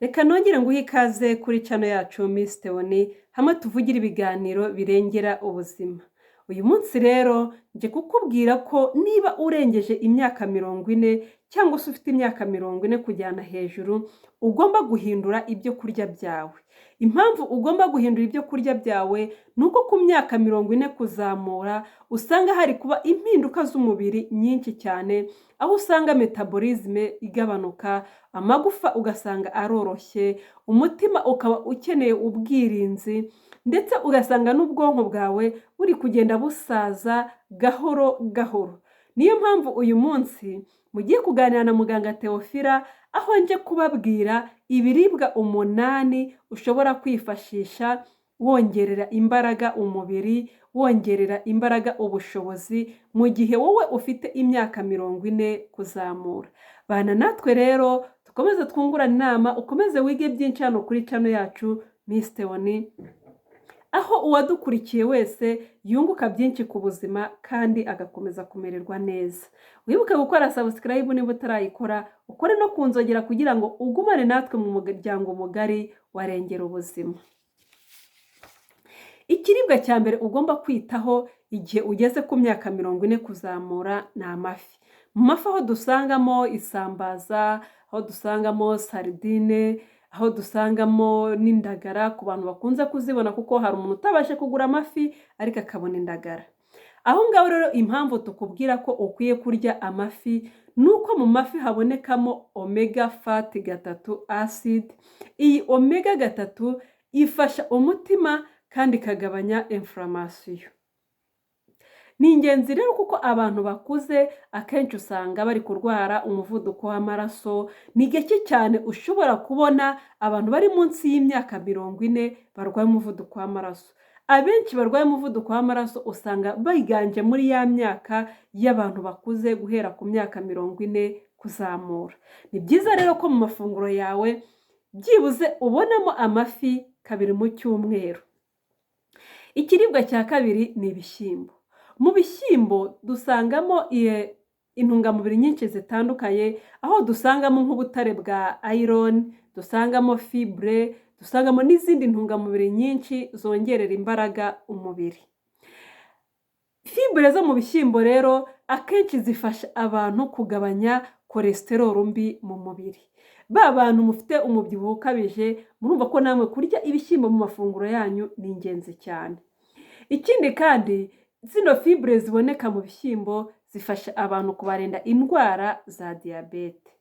Reka nongere nguhe ikaze kuri channel yacu Miss Theonie, hamwe tuvugira ibiganiro birengera ubuzima. Uyu munsi rero nje kukubwira ko niba urengeje imyaka 40 cyangwa se ufite imyaka 40 kujyana hejuru, ugomba guhindura ibyo kurya byawe. Impamvu ugomba guhindura ibyo kurya byawe nuko ku myaka 40 kuzamura usanga hari kuba impinduka z'umubiri nyinshi cyane, aho usanga metabolisme igabanuka, amagufa ugasanga aroroshye, umutima ukaba ukeneye ubwirinzi, ndetse ugasanga n'ubwonko bwawe buri kugenda busaza gahoro gahoro. Niyo mpamvu uyu munsi mugiye kuganira na muganga Theophila, aho nje kubabwira ibiribwa 8 ushobora kwifashisha wongerera imbaraga umubiri, wongerera imbaraga ubushobozi mu gihe wowe ufite imyaka 40 kuzamura. Bana natwe rero tukomeze twungurana inama, ukomeze wige byinshi hano kuri channel yacu Miss Theonie, aho uwadukurikiye wese yunguka byinshi ku buzima kandi agakomeza kumererwa neza. Wibuke gukora subscribe niba utarayikora, ukore no kunzogera kugira ngo ugumane natwe mu muryango mugari warengera ubuzima. Ikiribwa cya mbere ugomba kwitaho igihe ugeze ku myaka 40 kuzamura ni amafi. Mu mafi aho dusangamo isambaza, aho dusangamo sardine, aho dusangamo n'indagara ku bantu bakunze kuzibona, kuko hari umuntu utabashe kugura amafi ariko akabona indagara. Aho ngaho rero impamvu tukubwira ko ukwiye kurya amafi nuko mu mafi habonekamo omega fat 3 acid. Iyi omega 3 ifasha umutima kandi kagabanya inflammation. Ni ingenzi rero kuko abantu bakuze akenshi usanga bari kurwara umuvuduko w'amaraso. Ni gake cyane ushobora kubona abantu bari munsi y'imyaka 40 barwaye umuvuduko w'amaraso. Abenshi barwaye umuvuduko w'amaraso usanga bayiganje muri ya myaka y'abantu bakuze guhera ku myaka 40 kuzamura. Ni byiza rero ko mu mafunguro yawe byibuze ubonamo amafi 2 mu cyumweru. Ikiribwa cya kabiri ni ibishyimbo. Mu bishyimbo dusangamo intungamubiri nyinshi zitandukanye, aho dusangamo nk'ubutare bwa iron, dusangamo fibre, dusangamo n'izindi ntungamubiri nyinshi zongerera imbaraga umubiri. Fibre zo mu bishyimbo rero akenshi zifasha abantu kugabanya cholesterol mbi mu mubiri. Ba bantu mufite umubyibuho ukabije, murumva ko namwe kurya ibishyimbo mu mafunguro yanyu ni ingenzi cyane. Ikindi kandi zino fibre ziboneka mu bishyimbo zifasha abantu kubarinda indwara za diabete.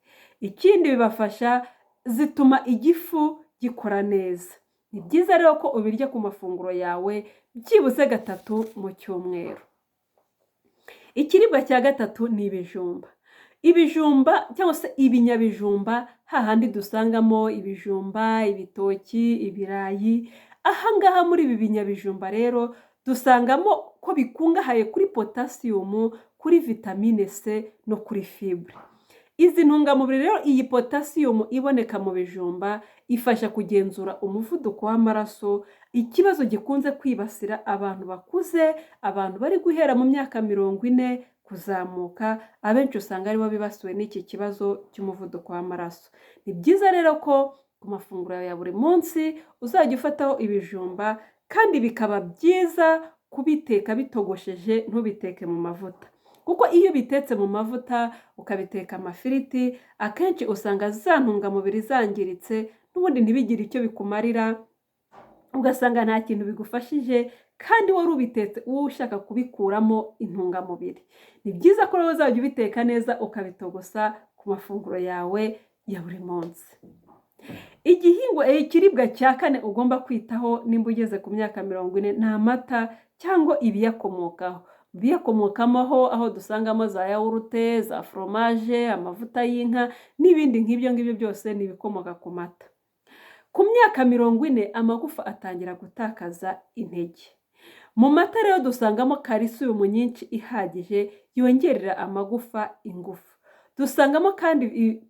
Ikindi bibafasha, zituma igifu gikora neza. Ni byiza rero ko ubirya ku mafunguro yawe byibuze 3 mu cyumweru. Ikiribwa cya gatatu ni ibijumba. Ibijumba cyangwa se ibinyabijumba, hahandi dusangamo ibijumba, ibitoki, ibirayi. Ahangaha muri ibi binyabijumba rero dusangamo ko bikungahaye kuri potassium, kuri vitamine C no kuri fibre. Izi ntungamubiri rero, iyi potassium iboneka mu bijumba ifasha kugenzura umuvuduko w'amaraso, ikibazo gikunze kwibasira abantu bakuze, abantu bari guhera mu myaka 40 kuzamuka. Abenshi usanga aribo bibasiwe n'iki kibazo cy'umuvuduko w'amaraso. Ni byiza rero ko ku mafunguro ya buri munsi uzajya ufataho ibijumba, kandi bikaba byiza kubiteka bitogosheje, ntubiteke mu mavuta, kuko iyo bitetse mu mavuta ukabiteka amafiriti, akenshi usanga za ntungamubiri zangiritse, n'ubundi ntibigire icyo bikumarira, ugasanga nta kintu bigufashije, kandi wari ubitetse uwo ushaka kubikuramo intungamubiri. Ni byiza ko rero uzajya ubiteka neza ukabitogosa ku mafunguro yawe ya buri munsi. Ikiribwa cya 4 ugomba kwitaho nimba ugeze ku myaka 40 ni amata cyangwa ibiyakomokaho. Biyakomokaho aho dusangamo za yawurute, za fromage, amavuta y'inka n'ibindi nk'ibyo byose ni ibikomoka ku mata. Ku myaka 40 amagufa atangira gutakaza intege. Mu mata rero dusangamo calcium nyinshi ihagije yongerera amagufa ingufu. Dusangamo kandi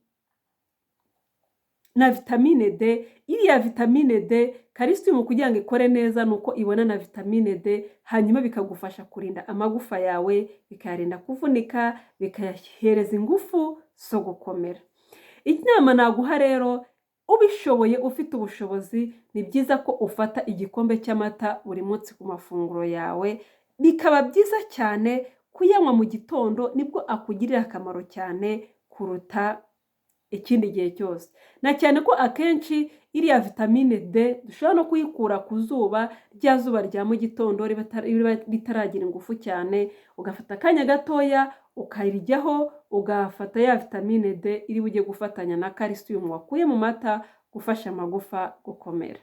na vitamine D. Iriya vitamine D, calcium kugira ngo ikore neza nuko ibona na vitamine D, hanyuma bikagufasha kurinda amagufa yawe, bikayarinda kuvunika, bikayahereza ingufu zo gukomera. Inama naguha rero, ubishoboye ufite ubushobozi ni byiza ko ufata igikombe cy'amata buri munsi ku mafunguro yawe, bikaba byiza cyane kuyanywa mu gitondo, nibwo akugirira akamaro cyane kuruta ikindi gihe cyose, na cyane ko akenshi iriya vitamine D dushobora no kuyikura ku zuba, rya zuba rya mu gitondo riba ritaragira ingufu cyane, ugafata akanya gatoya ukariryaho, ugafata ya vitamine D iri bujye gufatanya na calcium wakuye mu mata gufasha amagufa gukomera.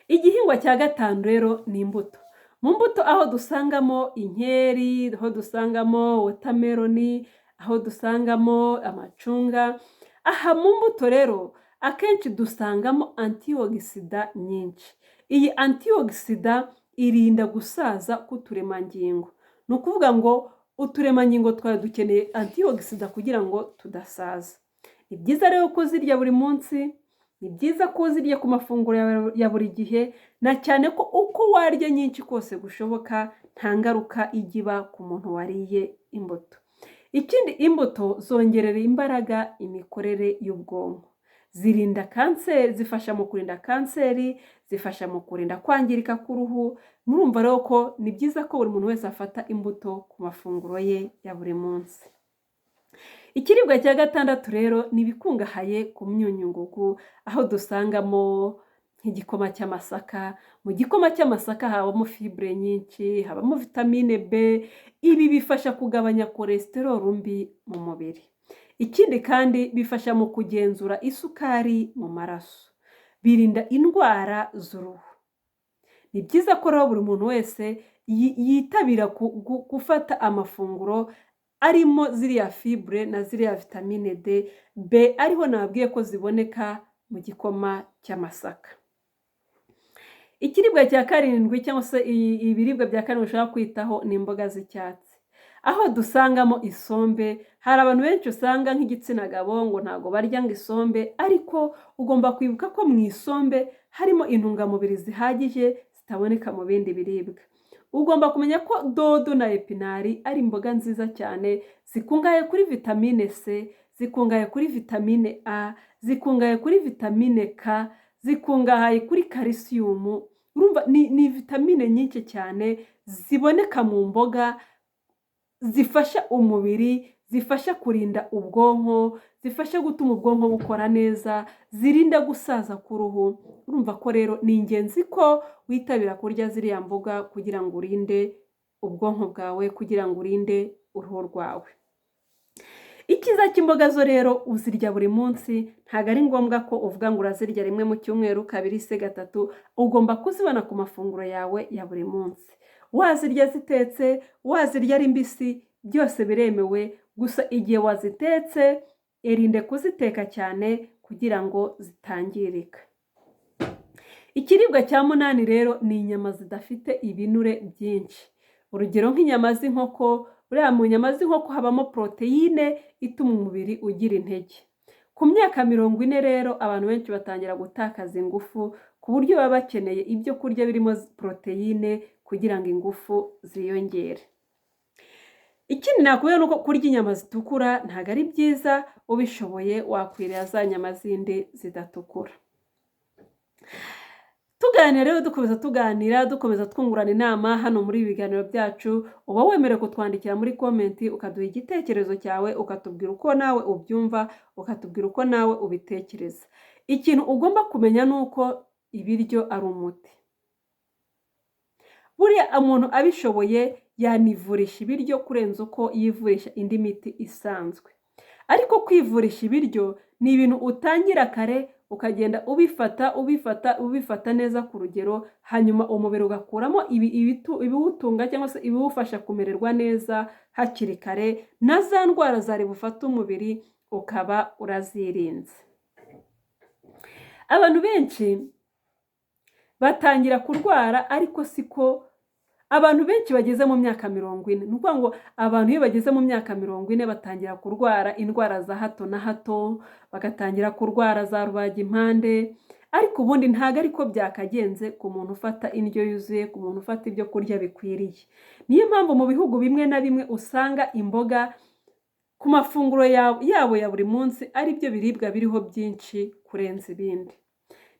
Igihingwa cya gatanu rero ni imbuto. Mu mbuto aho dusangamo inkeri, aho dusangamo watermelon, aho dusangamo amacunga. Aha mu mbuto rero akenshi dusangamo antioxida nyinshi. Iyi antioxida irinda gusaza k'uturemangingo. Ni ukuvuga ngo uturemangingo twawe dukeneye antioxida kugira ngo tudasaza. Ni byiza rero ko uzirya buri munsi, ni byiza ko uzirya ku mafunguro ya buri gihe, na cyane ko uko warya nyinshi kose gushoboka nta ngaruka ijya iba ku muntu wariye imbuto. Ikindi, imbuto zongerera imbaraga imikorere y'ubwonko, zirinda kanseri, zifasha mu kurinda kanseri, zifasha mu kurinda kwangirika k'uruhu. Murumva rero ko ni byiza ko buri muntu wese afata imbuto ku mafunguro ye ya buri munsi. Ikiribwa cya gatandatu rero ni ibikungahaye ku myunyungugu, aho dusangamo nk'igikoma cy'amasaka. Mu gikoma cy'amasaka habamo fibre nyinshi, habamo vitamine B. Ibi bifasha kugabanya cholesterol mbi mu mubiri. Ikindi kandi bifasha mu kugenzura isukari mu maraso, birinda indwara z'uruhu. Ni byiza ko rero buri muntu wese yitabira gufata amafunguro arimo ziriya fibre na ziriya vitamine D, B ariho nababwiye ko ziboneka mu gikoma cy'amasaka. Ikiribwa cya karindwi cyangwa se ibiribwa bya karindwi ushobora kwitaho ni imboga z'icyatsi, aho dusangamo isombe. Hari abantu benshi usanga nk'igitsina gabo ngo ntago barya ngo isombe, ariko ugomba kwibuka ko mu isombe harimo intungamubiri zihagije zitaboneka mu bindi biribwa. Ugomba kumenya ko dodo na epinari ari imboga nziza cyane, zikungahaye kuri vitamine C, zikungahaye kuri vitamine A, zikungahaye kuri vitamine K, zikungahaye kuri calcium. Urumva ni vitamine nyinshi cyane ziboneka mu mboga, zifasha umubiri, zifasha kurinda ubwonko, zifasha gutuma ubwonko bukora neza, zirinda gusaza k'uruhu. Urumva ko rero ni ingenzi ko witabira kurya ziriya mboga kugira ngo urinde ubwonko bwawe, kugira ngo urinde uruhu rwawe. Ikiza cy'imboga zo rero uzirya buri munsi, ntabwo ari ngombwa ko uvuga ngo urazirya rimwe mu cyumweru, kabiri se gatatu. Ugomba kuzibona ku mafunguro yawe ya buri munsi. Wazirya zitetse, wazirya ari mbisi, byose biremewe. Gusa igihe wazitetse irinde kuziteka cyane kugira ngo zitangirika. Ikiribwa cya munani rero ni inyama zidafite ibinure byinshi. Urugero nk'inyama z'inkoko. Buriya mu nyama z'inkoko habamo proteine ituma umubiri ugira intege. Ku myaka 40 rero abantu benshi batangira gutakaza ingufu, ku buryo baba bakeneye ibyo kurya birimo proteine kugira ngo ingufu ziyongere. Ikindi nakubwira nuko kurya inyama zitukura ntago ari byiza, ubishoboye wakwirira za nyama zindi zidatukura. Tuganira rero dukomeza twungurana inama hano muri ibi biganiro byacu. Uba wemerewe kutwandikira muri comment ukaduha igitekerezo cyawe, ukatubwira uko nawe ubyumva, ukatubwira uko nawe ubitekereza. Ikintu ugomba kumenya nuko ibiryo ari umuti. Buriya umuntu abishoboye yanivurisha ibiryo kurenza uko yivurisha indi miti isanzwe. Ariko kwivurisha ibiryo ni ibintu utangira kare, ukagenda ubifata neza ku rugero, hanyuma umubiri ugakuramo ibiwutunga cyangwa se ibiwufasha kumererwa neza hakiri kare, na za ndwara zari bufata umubiri ukaba urazirinze. Abantu benshi batangira kurwara, ariko siko abantu benshi bageze mu myaka 40. Ni ukuvuga ngo abantu iyo bageze mu myaka 40 batangira kurwara indwara za hato na hato, bagatangira kurwara za rubagimpande. Ariko ubundi ntago ariko byakagenze ku muntu ufata indyo yuzuye, ku muntu ufata ibyo kurya bikwiriye. Niyo mpamvu mu bihugu bimwe na bimwe usanga imboga ku mafunguro yabo ya buri munsi ari byo biribwa biriho byinshi kurenza ibindi.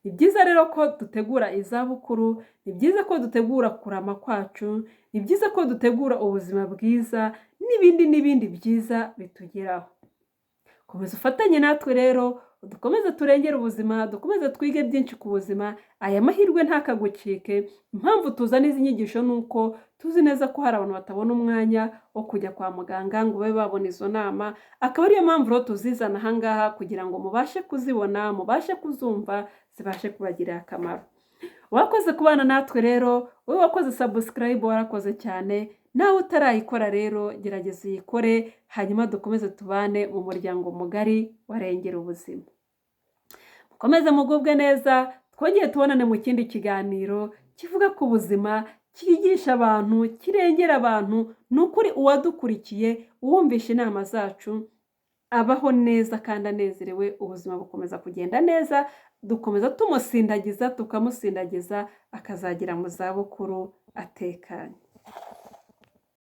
Ni byiza rero ko dutegura izabukuru, ni byiza ko dutegura kurama kwacu, ni byiza ko dutegura ubuzima bwiza n'ibindi byiza bitugeraho. Komeza ufatanye natwe rero, dukomeze turengere ubuzima, dukomeze twige byinshi ku buzima, aya mahirwe ntakagucike. Impamvu tuzana izi nyigisho ni uko tuzi neza ko hari abantu batabona umwanya wo kujya kwa muganga ngo babe babona izo nama, akaba ariyo mpamvu rero tuzizana aha ngaha kugira ngo mubashe kuzibona, mubashe kuzumva, zibashe kubagirira akamaro. Wakoze kubana natwe rero, wowe wakoze subscribe warakoze cyane, nawe utarayikora rero gerageza uyikore, hanyuma dukomeze tubane mu muryango mugari warengera ubuzima. Mukomeze mugubwe neza, twongeye tubonane mu kindi kiganiro kivuga ku buzima, cyigisha abantu, kirengera abantu. Ni ukuri uwadukurikiye, uwumvisha inama zacu, abaho neza kandi anezerewe, ubuzima bukomeza kugenda neza, dukomeza tumusindagiza, tukamusindagiza, akazagera mu zabukuru atekanye.